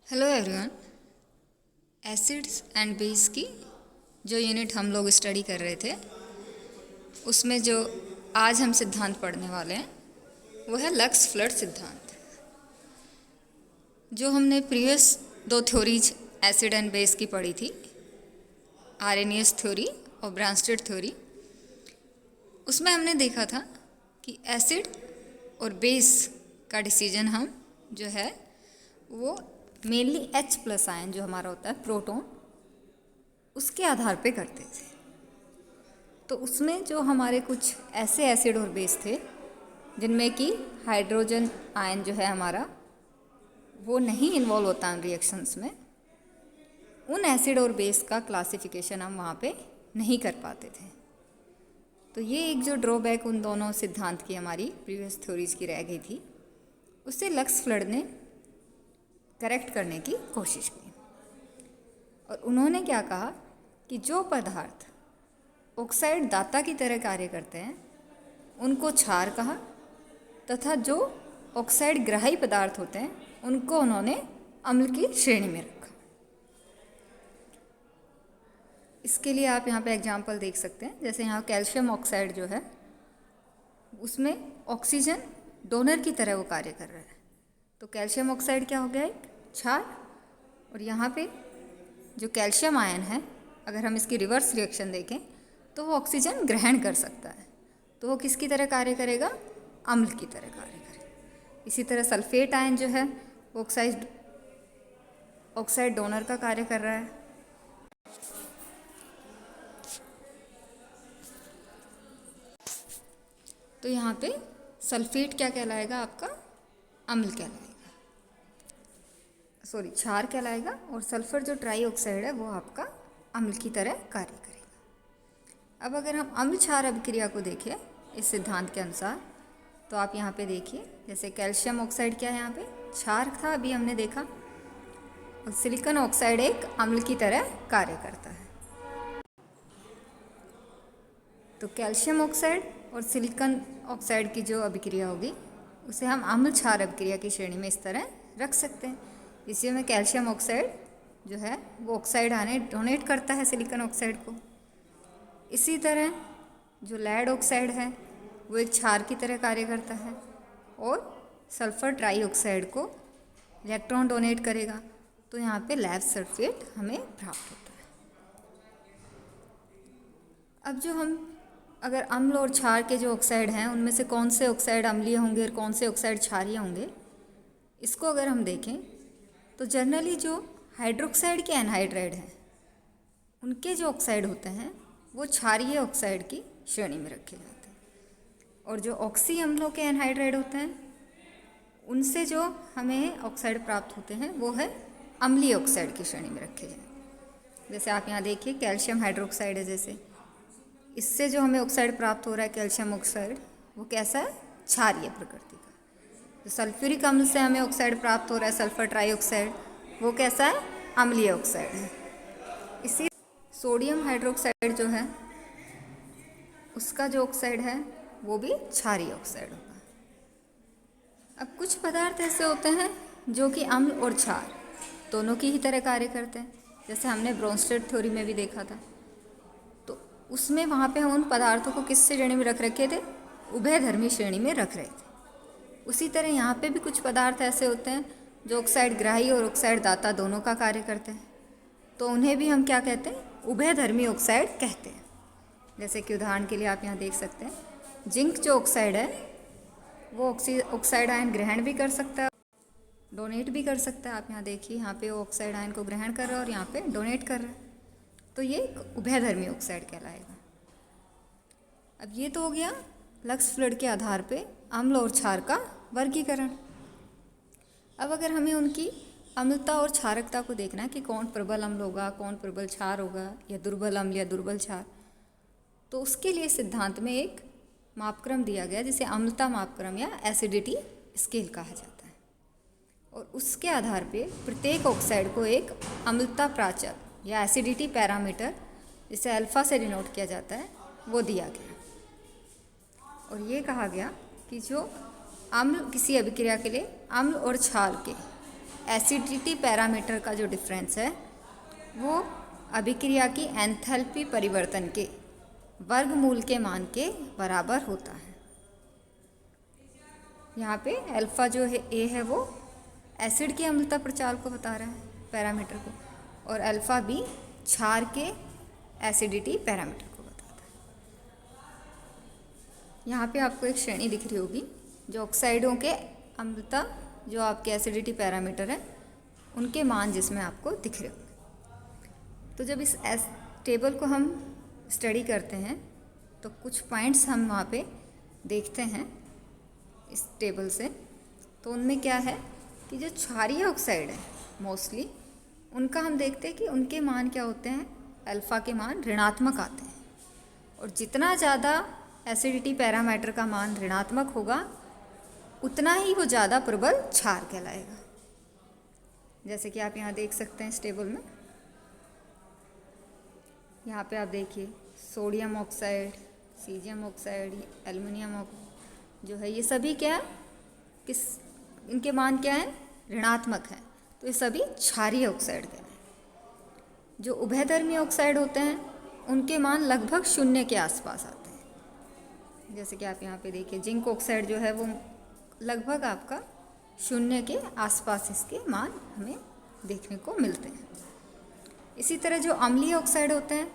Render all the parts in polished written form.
Hello everyone. Acids and base की जो unit हम लोग स्टडी कर रहे थे उसमें जो आज हम सिद्धांत पढ़ने वाले हैं वो है लक्स फ्लड सिद्धांत। जो हमने प्रीवियस दो थ्योरीज एसिड एंड बेस की पढ़ी थी, आर्रेनियस थ्योरी और ब्रांस्टेड थ्योरी, उसमें हमने देखा था कि एसिड और बेस का डिसीजन हम जो है वो मेनली H+ आयन जो हमारा होता है प्रोटॉन, उसके आधार पे करते थे। तो उसमें जो हमारे कुछ ऐसे एसिड और बेस थे जिनमें कि हाइड्रोजन आयन जो है हमारा वो नहीं इन्वॉल्व होता इन रिएक्शंस में, उन एसिड और बेस का क्लासिफिकेशन हम वहाँ पे नहीं कर पाते थे। तो ये एक जो ड्रॉबैक उन दोनों सिद्धांत की हमारी प्रीवियस थ्योरीज की रह गई थी, उससे लक्स फ्लड ने करेक्ट करने की कोशिश की। और उन्होंने क्या कहा कि जो पदार्थ ऑक्साइड दाता की तरह कार्य करते हैं उनको क्षार कहा, तथा जो ऑक्साइड ग्राही पदार्थ होते हैं उनको उन्होंने अम्ल की श्रेणी में रखा। इसके लिए आप यहाँ पे एग्जांपल देख सकते हैं। जैसे यहाँ कैल्शियम ऑक्साइड जो है उसमें ऑक्सीजन डोनर की तरह वो कार्य कर रहा है, तो कैल्शियम ऑक्साइड क्या हो गया, एक क्षार। और यहाँ पे जो कैल्शियम आयन है, अगर हम इसकी रिवर्स रिएक्शन देखें तो वो ऑक्सीजन ग्रहण कर सकता है, तो वो किसकी तरह कार्य करेगा, अम्ल की तरह कार्य करेगा। इसी तरह सल्फेट आयन जो है वो ऑक्साइड डोनर का कार्य कर रहा है। तो यहाँ पे सल्फेट क्या कहलाएगा, आपका अम्ल कहलाएगा, सॉरी क्षार कहलाएगा। और सल्फर जो ट्राई ऑक्साइड है वो आपका अम्ल की तरह कार्य करेगा। अब अगर हम अम्ल क्षार अभिक्रिया को देखें इस सिद्धांत के अनुसार, तो आप यहाँ पे देखिए, जैसे कैल्शियम ऑक्साइड क्या है, यहाँ पे क्षार था अभी हमने देखा, और सिलिकॉन ऑक्साइड एक अम्ल की तरह कार्य करता है। तो कैल्शियम ऑक्साइड और सिलिकॉन ऑक्साइड की जो अभिक्रिया होगी उसे हम अम्ल क्षार अभिक्रिया की श्रेणी में इस तरह रख सकते हैं। इसी में कैल्शियम ऑक्साइड जो है वो ऑक्साइड आने डोनेट करता है सिलिकॉन ऑक्साइड को। इसी तरह जो लेड ऑक्साइड है वो एक क्षार की तरह कार्य करता है और सल्फर ट्राई ऑक्साइड को इलेक्ट्रॉन डोनेट करेगा, तो यहाँ पे लैब सल्फेट हमें प्राप्त होता है। अब जो हम अगर अम्ल और क्षार के जो ऑक्साइड हैं उनमें से कौन से ऑक्साइड अम्लीय होंगे और कौन से ऑक्साइड क्षारीय होंगे, इसको अगर हम देखें तो जनरली जो हाइड्रोक्साइड के एनहाइड्राइड हैं उनके जो ऑक्साइड होते हैं वो क्षारीय ऑक्साइड की श्रेणी में रखे जाते हैं, और जो ऑक्सी अम्लों के एनहाइड्राइड होते हैं उनसे जो हमें ऑक्साइड प्राप्त होते हैं वो है अम्लीय ऑक्साइड की श्रेणी में रखे जाए। जैसे आप यहाँ देखिए कैल्शियम हाइड्रोक्साइड है, जैसे इससे जो हमें ऑक्साइड प्राप्त हो रहा है कैल्शियम ऑक्साइड, वो कैसा है, क्षारीय प्रकृति का। जो सल्फ्यूरिक अम्ल से हमें ऑक्साइड प्राप्त हो रहा है सल्फर ट्राईऑक्साइड, वो कैसा है, अम्लीय ऑक्साइड है। इसी सोडियम हाइड्रोक्साइड जो है उसका जो ऑक्साइड है वो भी क्षारीय ऑक्साइड होगा। अब कुछ पदार्थ ऐसे होते हैं जो कि अम्ल और क्षार दोनों की ही तरह कार्य करते हैं, जैसे हमने ब्रोंस्टेड थ्योरी में भी देखा था। तो उसमें वहाँ पे हम उन पदार्थों को किस श्रेणी में रख रखे थे, उभयधर्मी श्रेणी में रख रहे थे। उसी तरह यहाँ पे भी कुछ पदार्थ ऐसे होते हैं जो ऑक्साइड ग्राही और ऑक्साइड दाता दोनों का कार्य करते हैं, तो उन्हें भी हम क्या कहते हैं, उभयधर्मी ऑक्साइड कहते हैं। जैसे कि उदाहरण के लिए आप यहाँ देख सकते हैं जिंक जो ऑक्साइड है वो ऑक्साइड आयन ग्रहण भी कर सकता है, डोनेट भी कर सकता है। आप यहाँ देखिए, यहाँ पे वो ऑक्साइड आयन को ग्रहण कर रहा है और यहाँ पे डोनेट कर रहा है, तो ये उभयधर्मी ऑक्साइड कहलाएगा। अब ये तो हो गया लक्स फ्लड के आधार पे अम्ल और क्षार का वर्गीकरण। अब अगर हमें उनकी अम्लता और क्षारकता को देखना है कि कौन प्रबल अम्ल होगा, कौन प्रबल क्षार होगा, या दुर्बल अम्ल या दुर्बल क्षार, तो उसके लिए सिद्धांत में एक मापक्रम दिया गया जिसे अम्लता मापक्रम या एसिडिटी स्केल कहा जाता है। और उसके आधार पे प्रत्येक ऑक्साइड को एक अम्लता प्राचल या एसिडिटी पैरामीटर, जिसे अल्फा से डिनोट किया जाता है, वो दिया गया। और ये कहा गया कि जो अम्ल किसी अभिक्रिया के लिए अम्ल और क्षार के एसिडिटी पैरामीटर का जो डिफरेंस है वो अभिक्रिया की एंथैल्पी परिवर्तन के वर्गमूल के मान के बराबर होता है। यहाँ पे अल्फ़ा जो है ए है वो एसिड की अम्लता प्रचाल को बता रहा है पैरामीटर को, और अल्फ़ा बी क्षार के एसिडिटी पैरामीटर को बताता है। यहाँ पे आपको एक श्रेणी दिख रही होगी जो ऑक्साइडों के अम्लता जो आपके एसिडिटी पैरामीटर है उनके मान जिसमें आपको दिख रहे होंगे। तो जब इस टेबल को हम स्टडी करते हैं तो कुछ पॉइंट्स हम वहाँ पे देखते हैं इस टेबल से। तो उनमें क्या है कि जो क्षारीय ऑक्साइड है मोस्टली उनका हम देखते हैं कि उनके मान क्या होते हैं, अल्फ़ा के मान ऋणात्मक आते हैं, और जितना ज़्यादा एसिडिटी पैरामीटर का मान ऋणात्मक होगा उतना ही वो ज़्यादा प्रबल क्षार कहलाएगा। जैसे कि आप यहाँ देख सकते हैं इस टेबल में, यहाँ पे आप देखिए sodium oxide, caesium oxide, aluminium जो है ये सभी क्या है, किस इनके मान क्या है, ऋणात्मक है। तो ये सभी क्षारीय ऑक्साइड कहलाए। जो उभयधर्मी ऑक्साइड होते हैं उनके मान लगभग शून्य के आसपास आते हैं। जैसे कि आप यहाँ पे देखिए जिंक ऑक्साइड जो है वो लगभग आपका शून्य के आसपास इसके मान हमें देखने को मिलते हैं। इसी तरह जो अम्लीय ऑक्साइड होते हैं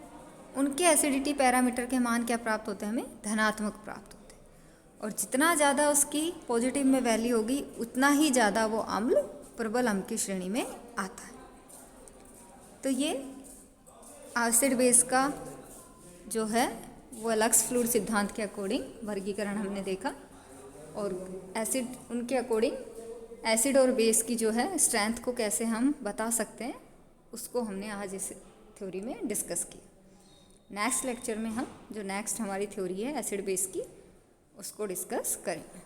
उनके एसिडिटी पैरामीटर के मान क्या प्राप्त होते हैं, हमें धनात्मक प्राप्त होते हैं, और जितना ज़्यादा उसकी पॉजिटिव में वैल्यू होगी उतना ही ज़्यादा वो अम्ल प्रबल अम्ल की श्रेणी में आता है। तो ये एसिड बेस का जो है वो लक्स फ्लूइड सिद्धांत के अकॉर्डिंग वर्गीकरण हमने देखा, और एसिड उनके अकॉर्डिंग एसिड और बेस की जो है स्ट्रेंथ को कैसे हम बता सकते हैं उसको हमने आज इस थ्योरी में डिस्कस किया। नेक्स्ट लेक्चर में हम जो नेक्स्ट हमारी थ्योरी है एसिड बेस की उसको डिस्कस करेंगे।